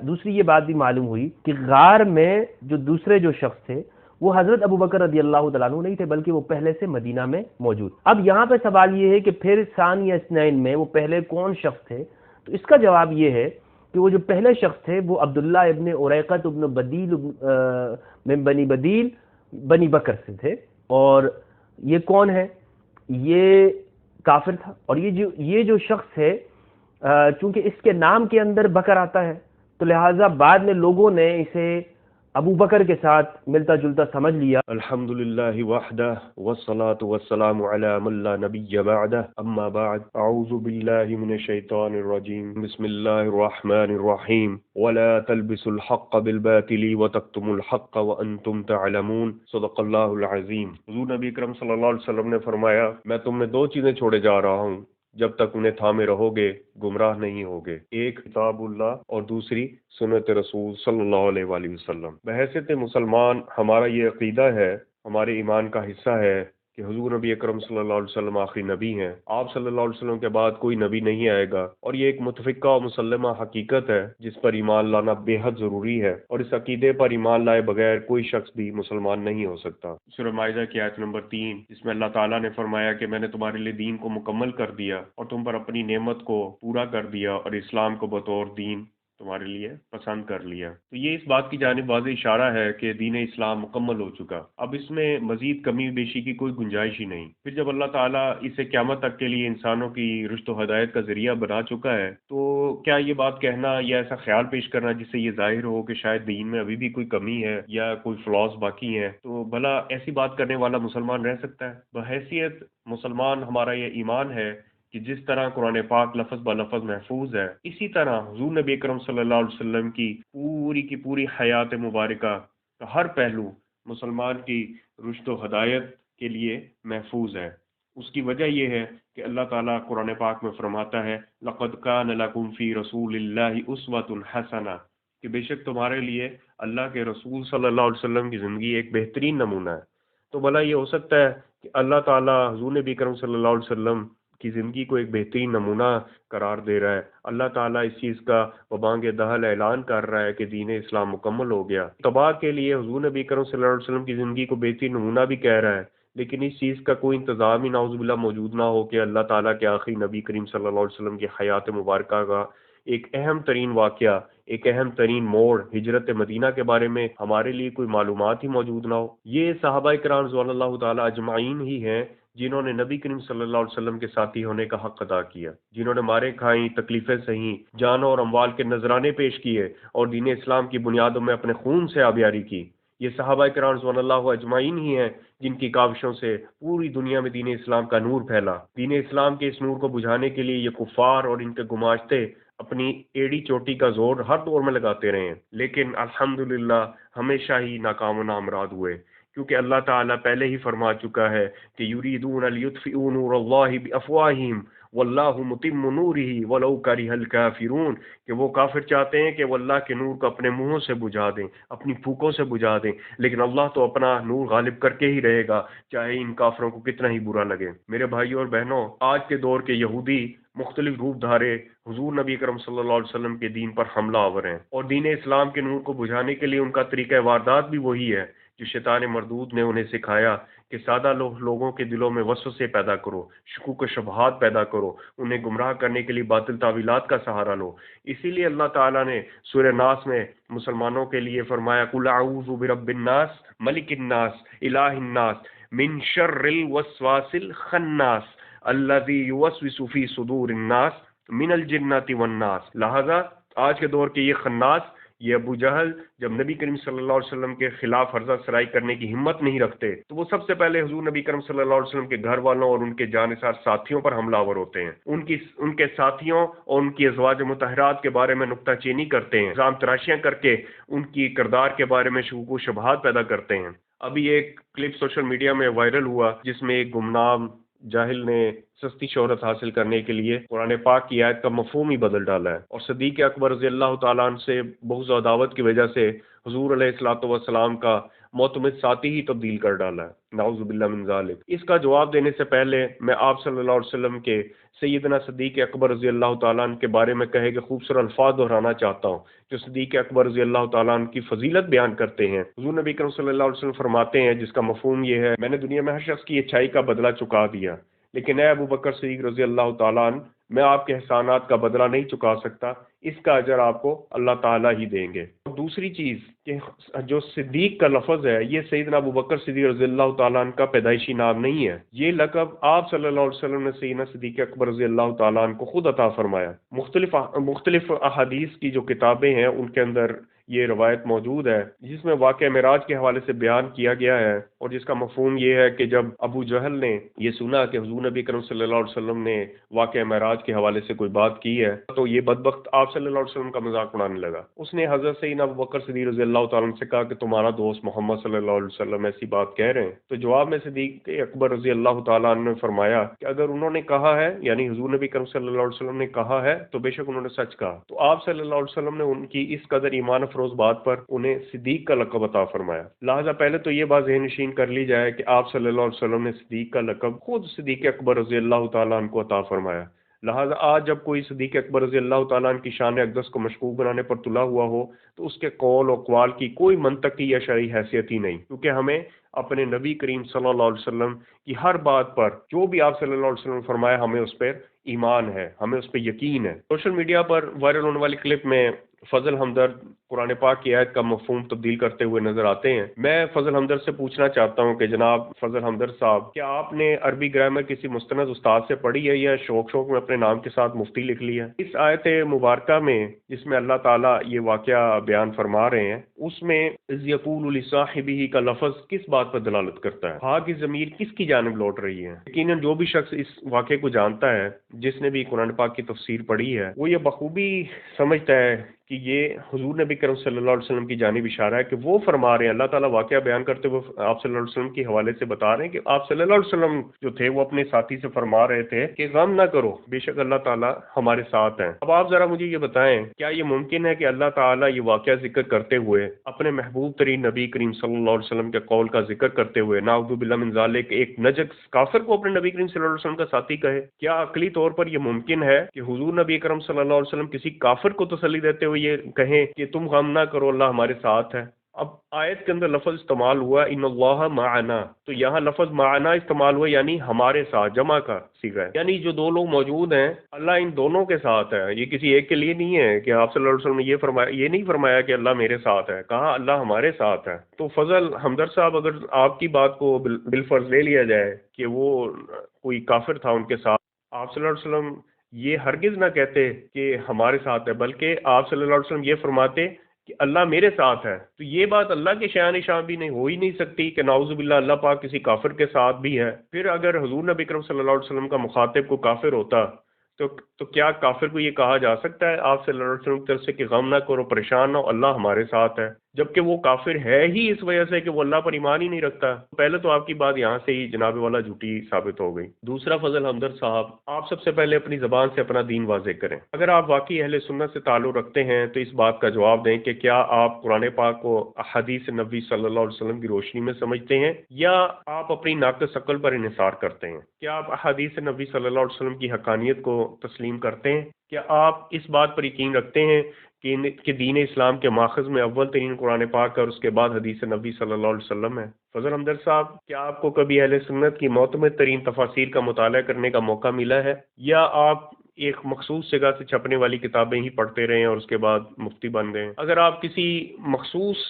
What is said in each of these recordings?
دوسری یہ بات بھی معلوم ہوئی کہ غار میں جو دوسرے جو شخص تھے وہ حضرت ابو بکر رضی اللہ تعالیٰ عنہ نہیں تھے، بلکہ وہ پہلے سے مدینہ میں موجود۔ اب یہاں پہ سوال یہ ہے کہ پھر ثانی اثنین میں وہ پہلے کون شخص تھے؟ تو اس کا جواب یہ ہے کہ وہ جو پہلے شخص تھے وہ عبداللہ ابن اریقۃ ابن بدیل من بنی بدیل بنی بکر سے تھے، اور یہ کون ہے؟ یہ کافر تھا، اور یہ جو شخص ہے چونکہ اس کے نام کے اندر بکر آتا ہے تو لہٰذا بعد میں لوگوں نے اسے ابو بکر کے ساتھ ملتا جلتا سمجھ لیا۔ الحمدللہ وحدہ والصلاة والسلام علی من لا نبی بعدہ، اما بعد، اعوذ باللہ من الشیطان الرجیم، بسم اللہ الرحمن الرحیم، ولا تلبسوا الحق بالباطل وتکتموا الحق وانتم تعلمون، صدق اللہ العظیم۔ حضور نبی اکرم صلی اللہ علیہ وسلم نے فرمایا، میں تم نے دو چیزیں چھوڑے جا رہا ہوں، جب تک انہیں تھامے رہو گے گمراہ نہیں ہوگے، ایک کتاب اللہ اور دوسری سنت رسول صلی اللہ علیہ وآلہ وسلم۔ بحیثیت مسلمان ہمارا یہ عقیدہ ہے، ہمارے ایمان کا حصہ ہے کہ حضور نبی اکرم صلی اللہ علیہ وسلم آخری نبی ہیں، آپ صلی اللہ علیہ وسلم کے بعد کوئی نبی نہیں آئے گا، اور یہ ایک متفقہ و مسلمہ حقیقت ہے جس پر ایمان لانا بے حد ضروری ہے، اور اس عقیدے پر ایمان لائے بغیر کوئی شخص بھی مسلمان نہیں ہو سکتا۔ سورہ مائدہ کی آیت نمبر 3، جس میں اللہ تعالیٰ نے فرمایا کہ میں نے تمہارے لیے دین کو مکمل کر دیا اور تم پر اپنی نعمت کو پورا کر دیا اور اسلام کو بطور دین تمہارے لیے پسند کر لیا، تو یہ اس بات کی جانب واضح اشارہ ہے کہ دین اسلام مکمل ہو چکا، اب اس میں مزید کمی بیشی کی کوئی گنجائش ہی نہیں۔ پھر جب اللہ تعالیٰ اسے قیامت تک کے لیے انسانوں کی رشد و ہدایت کا ذریعہ بنا چکا ہے، تو کیا یہ بات کہنا یا ایسا خیال پیش کرنا جس سے یہ ظاہر ہو کہ شاید دین میں ابھی بھی کوئی کمی ہے یا کوئی فلاز باقی ہیں، تو بھلا ایسی بات کرنے والا مسلمان رہ سکتا ہے؟ بحیثیت مسلمان ہمارا یہ ایمان ہے کہ جس طرح قرآن پاک لفظ بلفظ محفوظ ہے، اسی طرح حضور نبی اکرم صلی اللہ علیہ وسلم کی پوری حیات مبارکہ کا ہر پہلو مسلمان کی رشد و ہدایت کے لیے محفوظ ہے۔ اس کی وجہ یہ ہے کہ اللہ تعالیٰ قرآن پاک میں فرماتا ہے لَقَدْ كَانَ لَكُمْ فِي رَسُولِ اللَّهِ أُسْوَةٌ حَسَنَةٌ، کہ بے شک تمہارے لیے اللہ کے رسول صلی اللہ علیہ وسلم کی زندگی ایک بہترین نمونہ ہے۔ تو بھلا یہ ہو سکتا ہے کہ اللہ تعالیٰ حضور نبی کرم صلی اللہ علیہ وسلم کی زندگی کو ایک بہترین نمونہ قرار دے رہا ہے، اللہ تعالیٰ اس چیز کا ببانگ دہل اعلان کر رہا ہے کہ دین اسلام مکمل ہو گیا، تباہ کے لیے حضور نبی کرم صلی اللہ علیہ وسلم کی زندگی کو بہترین نمونہ بھی کہہ رہا ہے، لیکن اس چیز کا کوئی انتظام ہی نعوذ باللہ موجود نہ ہو کہ اللہ تعالیٰ کے آخری نبی کریم صلی اللہ علیہ وسلم کی حیات مبارکہ کا ایک اہم ترین واقعہ، ایک اہم ترین موڑ ہجرت مدینہ کے بارے میں ہمارے لیے کوئی معلومات ہی موجود نہ ہو۔ یہ صحابہ کرام رضوان اللہ تعالیٰ اجمعین ہی ہیں جنہوں نے نبی کریم صلی اللہ علیہ وسلم کے ساتھی ہونے کا حق ادا کیا، جنہوں نے مارے کھائیں، تکلیفیں سہیں، جانوں اور اموال کے نذرانے پیش کیے اور دین اسلام کی بنیادوں میں اپنے خون سے آبیاری کی۔ یہ صحابہ کرام رضوان اللہ اجمعین ہی ہیں جن کی کاوشوں سے پوری دنیا میں دین اسلام کا نور پھیلا۔ دین اسلام کے اس نور کو بجھانے کے لیے یہ کفار اور ان کے گماشتے اپنی ایڑی چوٹی کا زور ہر دور میں لگاتے رہے ہیں، لیکن الحمدللہ ہمیشہ ہی ناکام و نامراد ہوئے، کیونکہ اللہ تعالیٰ پہلے ہی فرما چکا ہے کہ یریدون لیطفئوا نور اللہ بافواہہم واللہ متم نورہ ولو کرہ الکافرون، کہ وہ کافر چاہتے ہیں کہ وہ اللہ کے نور کو اپنے منہوں سے بجھا دیں، اپنی پھوکوں سے بجھا دیں، لیکن اللہ تو اپنا نور غالب کر کے ہی رہے گا، چاہے ان کافروں کو کتنا ہی برا لگے۔ میرے بھائیوں اور بہنوں، آج کے دور کے یہودی مختلف روپ دھارے حضور نبی کرم صلی اللہ علیہ وسلم کے دین پر حملہ آور ہیں، اور دین اسلام کے نور کو بجھانے کے لیے ان کا طریقہ واردات بھی وہی ہے جو شیطان مردود نے انہیں سکھایا کہ سادہ لوگوں کے دلوں میں وسوسے پیدا کرو، شکوک و شبہات پیدا کرو، انہیں گمراہ کرنے کے لیے باطل تعویلات کا سہارا لو۔ اسی لیے اللہ تعالیٰ نے سورہ ناس میں مسلمانوں کے لیے فرمایا قُلْ أَعُوذُ بِرَبِّ النَّاسِ مَلِكِ النَّاسِ إِلَٰهِ النَّاسِ مِن شَرِّ الْوَسْوَاسِ الْخَنَّاسِ الَّذِي يُوَسْوِسُ فِي صُدُورِ النَّاسِ مِنَ الْجِنَّةِ وَالنَّاسِ۔ لہذا آج کے دور کے یہ خناس، یہ ابو جہل، جب نبی کریم صلی اللہ علیہ وسلم کے خلاف عرضہ سرائی کرنے کی ہمت نہیں رکھتے تو وہ سب سے پہلے حضور نبی کریم صلی اللہ علیہ وسلم کے گھر والوں اور ان کے جانثار ساتھیوں پر حملہ آور ہوتے ہیں، ان کے ساتھیوں اور ان کی ازواج مطہرات کے بارے میں نکتہ چینی کرتے ہیں، الزام تراشیاں کر کے ان کی کردار کے بارے میں شکوک و شبہات پیدا کرتے ہیں۔ ابھی ایک کلپ سوشل میڈیا میں وائرل ہوا جس میں ایک گمنام جاہل نے سستی شہرت حاصل کرنے کے لیے قرآن پاک کی آیت کا مفہوم ہی بدل ڈالا ہے، اور صدیق اکبر رضی اللہ تعالیٰ عنہ سے بغض و عداوت کی وجہ سے حضور علیہ الصلوۃ والسلام کا معتمد ساتھی ہی تبدیل کر ڈالا ہے، نعوذ باللہ من ذالک۔ اس کا جواب دینے سے پہلے میں آپ صلی اللہ علیہ وسلم کے سیدنا صدیق اکبر رضی اللہ تعالیٰ عنہ کے بارے میں کہے کہ خوبصورت الفاظ دہرانا چاہتا ہوں جو صدیق اکبر رضی اللہ تعالیٰ عنہ کی فضیلت بیان کرتے ہیں۔ حضور نبی کریم صلی اللہ علیہ وسلم فرماتے ہیں، جس کا مفہوم یہ ہے، میں نے دنیا میں ہر شخص کی اچھائی کا بدلہ چکا دیا، لیکن اے ابو بکر صدیق رضی اللہ تعالیٰ عنہ، میں آپ کے احسانات کا بدلہ نہیں چکا سکتا، اس کا اجر آپ کو اللہ تعالیٰ ہی دیں گے۔ اور دوسری چیز کہ جو صدیق کا لفظ ہے، یہ سیدنا ابو بکر صدیق رضی اللہ تعالیٰ عنہ کا پیدائشی نام نہیں ہے، یہ لقب آپ صلی اللہ علیہ وسلم نے سیدنا صدیق اکبر رضی اللہ تعالیٰ عنہ کو خود عطا فرمایا۔ مختلف احادیث کی جو کتابیں ہیں ان کے اندر یہ روایت موجود ہے جس میں واقعہ معراج کے حوالے سے بیان کیا گیا ہے، اور جس کا مفہوم یہ ہے کہ جب ابو جہل نے یہ سنا کہ حضور نبی کریم صلی اللہ علیہ وسلم نے واقعہ معراج کے حوالے سے کوئی بات کی ہے، تو یہ بدبخت آپ صلی اللہ علیہ وسلم کا مذاق اڑانے لگا۔ اس نے حضرت سیدنا ابو بکر صدیق رضی اللہ تعالیٰ عنہ سے کہا کہ تمہارا دوست محمد صلی اللہ علیہ وسلم ایسی بات کہہ رہے ہیں، تو جواب میں صدیق اکبر رضی اللہ تعالیٰ عنہ نے فرمایا کہ اگر انہوں نے کہا ہے، یعنی حضور نبی کریم صلی اللہ علیہ وسلم نے کہا ہے، تو بے شک انہوں نے سچ کہا۔ تو آپ صلی اللہ علیہ وسلم نے ان کی اس قدر ایمان افروز بات پر انہیں صدیق کا لقب عطا فرمایا۔ لہذا پہلے تو یہ بات ذہن نشین کر لی جائے کہ آپ صلی اللہ علیہ وسلم نے صدیق کا لقب خود صدیق اکبر رضی اللہ تعالیٰ عنہ کو عطا فرمایا۔ لہذا آج جب کوئی صدیق اکبر رضی اللہ تعالیٰ عنہ کی شان اقدس کو مشکوک بنانے پر تلا ہوا ہو تو اس کے قول و اقوال کی کوئی منطقی یا شرعی حیثیت ہی نہیں، کیونکہ ہمیں اپنے نبی کریم صلی اللہ علیہ وسلم کی ہر بات پر جو بھی آپ صلی اللہ علیہ وسلم نے فرمایا ہمیں اس پر ایمان ہے، ہمیں اس پہ یقین ہے۔ سوشل میڈیا پر وائرل ہونے والی کلپ میں فضل ہمدرد قرآن پاک کی آیت کا مفہوم تبدیل کرتے ہوئے نظر آتے ہیں۔ میں فضل ہمدرد سے پوچھنا چاہتا ہوں کہ جناب فضل ہمدرد صاحب، کیا آپ نے عربی گرامر کسی مستند استاد سے پڑھی ہے یا شوق میں اپنے نام کے ساتھ مفتی لکھ لیا؟ اس آیت مبارکہ میں جس میں اللہ تعالیٰ یہ واقعہ بیان فرما رہے ہیں، اس میں اذ یقول لصاحبہ کا لفظ کس بات پر دلالت کرتا ہے؟ ہاں کی ضمیر کس کی جانب لوٹ رہی ہے؟ یقیناً جو بھی شخص اس واقعے کو جانتا ہے، جس نے بھی قرآن پاک کی تفسیر پڑھی ہے، وہ یہ بخوبی سمجھتا ہے کہ یہ حضور نبی کریم صلی اللہ علیہ وسلم کی جانب اشارہ ہے کہ وہ فرما رہے ہیں، اللہ تعالیٰ واقعہ بیان کرتے ہوئے آپ صلی اللہ علیہ وسلم کے حوالے سے بتا رہے ہیں کہ آپ صلی اللہ علیہ وسلم جو تھے وہ اپنے ساتھی سے فرما رہے تھے کہ غم نہ کرو، بے شک اللہ تعالیٰ ہمارے ساتھ ہیں۔ اب آپ ذرا مجھے یہ بتائیں، کیا یہ ممکن ہے کہ اللہ تعالیٰ یہ واقعہ ذکر کرتے ہوئے اپنے محبوب ترین نبی کریم صلی اللہ علیہ وسلم کے قول کا ذکر کرتے ہوئے نعوذ باللہ من ذالک ایک نجس کافر کو اپنے نبی کریم صلی اللہ علیہ وسلم کا ساتھی کہے؟ کیا عقلی طور پر یہ ممکن ہے کہ حضور نبی کریم صلی اللہ علیہ وسلم کسی کافر کو تسلی دیتے ہوئے یہ کہیں کہ تم غم نہ کرو، اللہ ہمارے ساتھ ہے؟ اب آیت کے اندر لفظ استعمال ہوا ان اللہ معنا، تو یہاں لفظ معنا استعمال ہوا یعنی ہمارے ساتھ، جمع کا صیغہ ہے، یعنی جو دو لوگ موجود ہیں اللہ ان دونوں کے ساتھ ہے، یہ کسی ایک کے لیے نہیں ہے کہ آپ صلی اللہ علیہ وسلم نے یہ نہیں فرمایا کہ اللہ میرے ساتھ ہے، کہا اللہ ہمارے ساتھ ہے۔ تو فضل ہمدرد صاحب، اگر آپ کی بات کو بالفرض لے لیا جائے کہ وہ کوئی کافر تھا ان کے ساتھ، آپ صلی اللہ علیہ وسلم یہ ہرگز نہ کہتے کہ ہمارے ساتھ ہے، بلکہ آپ صلی اللہ علیہ وسلم یہ فرماتے کہ اللہ میرے ساتھ ہے، تو یہ بات اللہ کے شان شان بھی نہیں ہو ہی نہیں سکتی کہ نعوذ باللہ اللہ پاک کسی کافر کے ساتھ بھی ہے۔ پھر اگر حضور نبی کریم صلی اللہ علیہ وسلم کا مخاطب کو کافر ہوتا تو کیا کافر کو یہ کہا جا سکتا ہے آپ صلی اللہ علیہ وسلم کی طرف سے کہ غم نہ کرو، پریشان نہ ہو، اللہ ہمارے ساتھ ہے، جبکہ وہ کافر ہے ہی اس وجہ سے کہ وہ اللہ پر ایمان ہی نہیں رکھتا؟ پہلے تو آپ کی بات یہاں سے ہی جناب والا جھوٹی ثابت ہو گئی۔ دوسرا، فضل ہمدرد صاحب، آپ سب سے پہلے اپنی زبان سے اپنا دین واضح کریں۔ اگر آپ واقعی اہل سنت سے تعلق رکھتے ہیں تو اس بات کا جواب دیں کہ کیا آپ قرآن پاک کو احادیث نبی صلی اللہ علیہ وسلم کی روشنی میں سمجھتے ہیں یا آپ اپنی ناقص عقل پر انحصار کرتے ہیں؟ کیا آپ احادیث نبی صلی اللہ علیہ وسلم کی حقانیت کو تسلیم کرتے ہیں؟ کیا آپ اس بات پر یقین رکھتے ہیں کہ دین اسلام کے ماخذ میں اول ترین قرآن پاک اور اس کے بعد حدیث نبی صلی اللہ علیہ وسلم ہے؟ فضل ہمدرد صاحب، کیا آپ کو کبھی اہل سنت کی معتمد ترین تفاسیر کا مطالعہ کرنے کا موقع ملا ہے، یا آپ ایک مخصوص جگہ سے چھپنے والی کتابیں ہی پڑھتے رہے ہیں اور اس کے بعد مفتی بن گئے؟ اگر آپ کسی مخصوص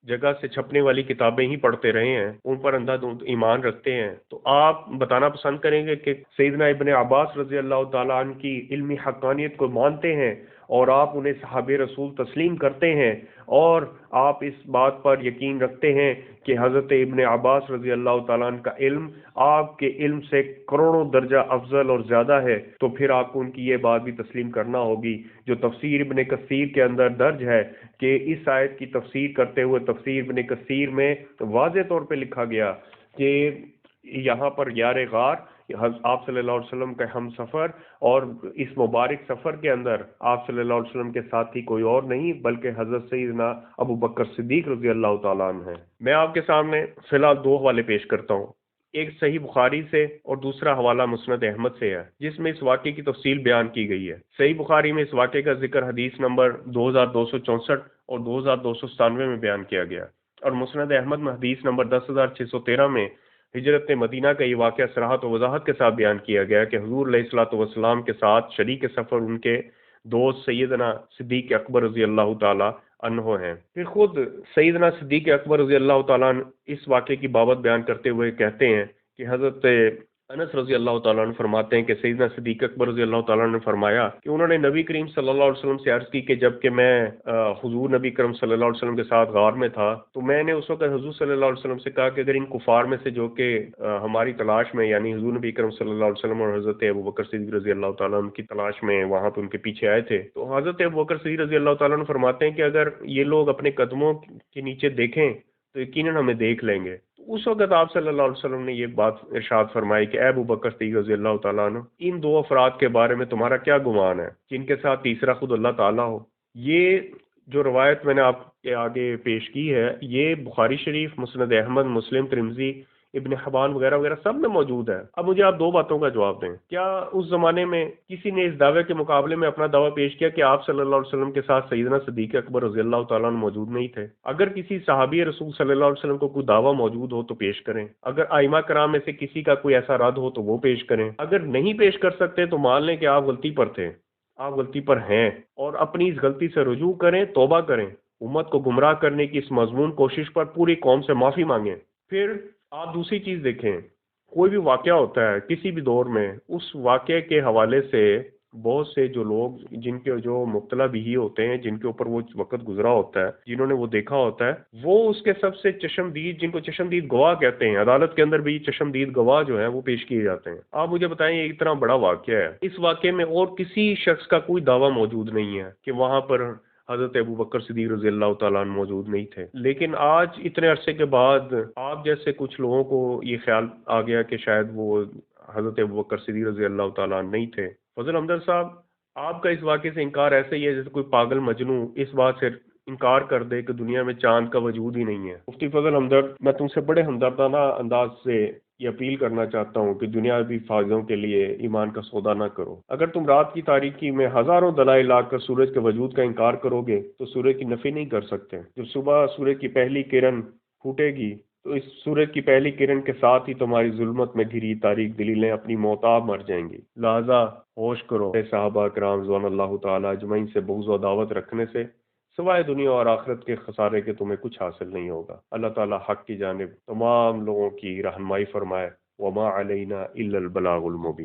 جگہ سے چھپنے والی کتابیں ہی پڑھتے رہے ہیں، ان پر اندھا دھند ایمان رکھتے ہیں، تو آپ بتانا پسند کریں گے کہ سیدنا ابن عباس رضی اللہ تعالیٰ عنہ کی علمی حقانیت کو مانتے ہیں اور آپ انہیں صحابہ رسول تسلیم کرتے ہیں، اور آپ اس بات پر یقین رکھتے ہیں کہ حضرت ابن عباس رضی اللہ تعالیٰ عنہ کا علم آپ کے علم سے کروڑوں درجہ افضل اور زیادہ ہے، تو پھر آپ کو ان کی یہ بات بھی تسلیم کرنا ہوگی جو تفسیر ابن کثیر کے اندر درج ہے کہ اس آیت کی تفسیر کرتے ہوئے تفسیر ابن کثیر میں واضح طور پہ لکھا گیا کہ یہاں پر یار غار آپ صلی اللہ علیہ وسلم کا ہم سفر، اور اس مبارک سفر کے اندر آپ صلی اللہ علیہ وسلم کے ساتھی کوئی اور نہیں بلکہ حضرت سیدنا ابو بکر صدیق رضی اللہ تعالیٰ عنہ ہیں۔ میں آپ کے سامنے فی الحال دو حوالے پیش کرتا ہوں، ایک صحیح بخاری سے اور دوسرا حوالہ مسند احمد سے ہے، جس میں اس واقعے کی تفصیل بیان کی گئی ہے۔ صحیح بخاری میں اس واقعے کا ذکر حدیث نمبر 2264 اور 2297 میں بیان کیا گیا، اور مسند احمد میں حدیث نمبر 10613 میں ہجرت مدینہ کا یہ واقعہ صراحت و وضاحت کے ساتھ بیان کیا گیا کہ حضور علیہ الصلوۃ والسلام کے ساتھ شریک سفر ان کے دوست سیدنا صدیق اکبر رضی اللہ تعالی عنہ ہیں۔ پھر خود سیدنا صدیق اکبر رضی اللہ تعالیٰ عنہ اس واقعے کی بابت بیان کرتے ہوئے کہتے ہیں کہ حضرت انس رضی اللہ تعالیٰ عنہ فرماتے ہیں کہ سیدنا صدیق اکبر رضی اللہ تعالیٰ عنہ نے فرمایا کہ انہوں نے نبی کریم صلی اللہ علیہ وسلم سے عرض کی کہ جب کہ میں حضور نبی کریم صلی اللہ علیہ وسلم کے ساتھ غار میں تھا تو میں نے اس وقت حضور صلی اللہ علیہ وسلم سے کہا کہ اگر ان کفار میں سے جو کہ ہماری تلاش میں، یعنی حضور نبی کریم صلی اللہ علیہ وسلم اور حضرت ابو بکر صدیق رضی اللہ تعالیٰ عنہ کی تلاش میں وہاں پہ ان کے پیچھے آئے تھے، تو حضرت ابو بکر صدیق رضی اللہ تعالیٰ عنہ فرماتے ہیں کہ اگر یہ لوگ اپنے قدموں کے نیچے دیکھیں تو یقیناً ہمیں دیکھ لیں گے۔ اس وقت آپ صلی اللہ علیہ وسلم نے یہ بات ارشاد فرمائی کہ اے ابو بکر صدیق رضی اللہ تعالیٰ عنہ، ان دو افراد کے بارے میں تمہارا کیا گمان ہے جن کے ساتھ تیسرا خود اللہ تعالیٰ ہو؟ یہ جو روایت میں نے آپ کے آگے پیش کی ہے یہ بخاری شریف، مسند احمد، مسلم، ترمذی، ابن حبان وغیرہ وغیرہ سب میں موجود ہے۔ اب مجھے آپ دو باتوں کا جواب دیں، کیا اس زمانے میں کسی نے اس دعوے کے مقابلے میں اپنا دعویٰ پیش کیا کہ آپ صلی اللہ علیہ وسلم کے ساتھ سیدنا صدیق اکبر رضی اللہ تعالیٰ عنہ موجود نہیں تھے؟ اگر کسی صحابی رسول صلی اللہ علیہ وسلم کو کوئی دعویٰ موجود ہو تو پیش کریں، اگر ائمہ کرام میں سے کسی کا کوئی ایسا رد ہو تو وہ پیش کریں، اگر نہیں پیش کر سکتے تو مان لیں کہ آپ غلطی پر تھے، آپ غلطی پر ہیں، اور اپنی اس غلطی سے رجوع کریں، توبہ کریں، امت کو گمراہ کرنے کی اس مضمون کوشش پر پوری قوم سے معافی مانگیں۔ پھر آپ دوسری چیز دیکھیں، کوئی بھی واقعہ ہوتا ہے کسی بھی دور میں، اس واقعے کے حوالے سے بہت سے جو لوگ جن کے جو مبتلا بھی ہوتے ہیں، جن کے اوپر وہ وقت گزرا ہوتا ہے، جنہوں نے وہ دیکھا ہوتا ہے، وہ اس کے سب سے چشمدید، جن کو چشمدید گواہ کہتے ہیں، عدالت کے اندر بھی چشمدید گواہ جو ہیں وہ پیش کیے جاتے ہیں۔ آپ مجھے بتائیں یہ اتنا بڑا واقعہ ہے، اس واقعے میں اور کسی شخص کا کوئی دعویٰ موجود نہیں ہے کہ وہاں پر حضرت ابو بکر صدیق رضی اللہ تعالیٰ عنہ موجود نہیں تھے، لیکن آج اتنے عرصے کے بعد آپ جیسے کچھ لوگوں کو یہ خیال آ گیا کہ شاید وہ حضرت ابو بکر صدیق رضی اللہ تعالیٰ عنہ نہیں تھے۔ فضل حمدر صاحب، آپ کا اس واقعے سے انکار ایسے ہی ہے جیسے کوئی پاگل مجنوں اس بات سے انکار کر دے کہ دنیا میں چاند کا وجود ہی نہیں ہے۔ مفتی فضل حمدرد، میں تم سے بڑے ہمدردانہ انداز سے یہ اپیل کرنا چاہتا ہوں کہ دنیاوی فائدوں کے لیے ایمان کا سودا نہ کرو۔ اگر تم رات کی تاریکی میں ہزاروں دلائل لا کر سورج کے وجود کا انکار کرو گے تو سورج کی نفی نہیں کر سکتے۔ جب صبح سورج کی پہلی کرن پھوٹے گی تو اس سورج کی پہلی کرن کے ساتھ ہی تمہاری ظلمت میں گھری تاریک دلیلیں اپنی موتاب مر جائیں گی۔ لہذا ہوش کرو، اے صحابہ کرام رضوان اللہ تعالی اجمعین سے بغض و عداوت رکھنے سے سوائے دنیا اور آخرت کے خسارے کے تمہیں کچھ حاصل نہیں ہوگا۔ اللہ تعالی حق کی جانب تمام لوگوں کی رہنمائی فرمائے۔ وما علینا الا البلاغ المبین۔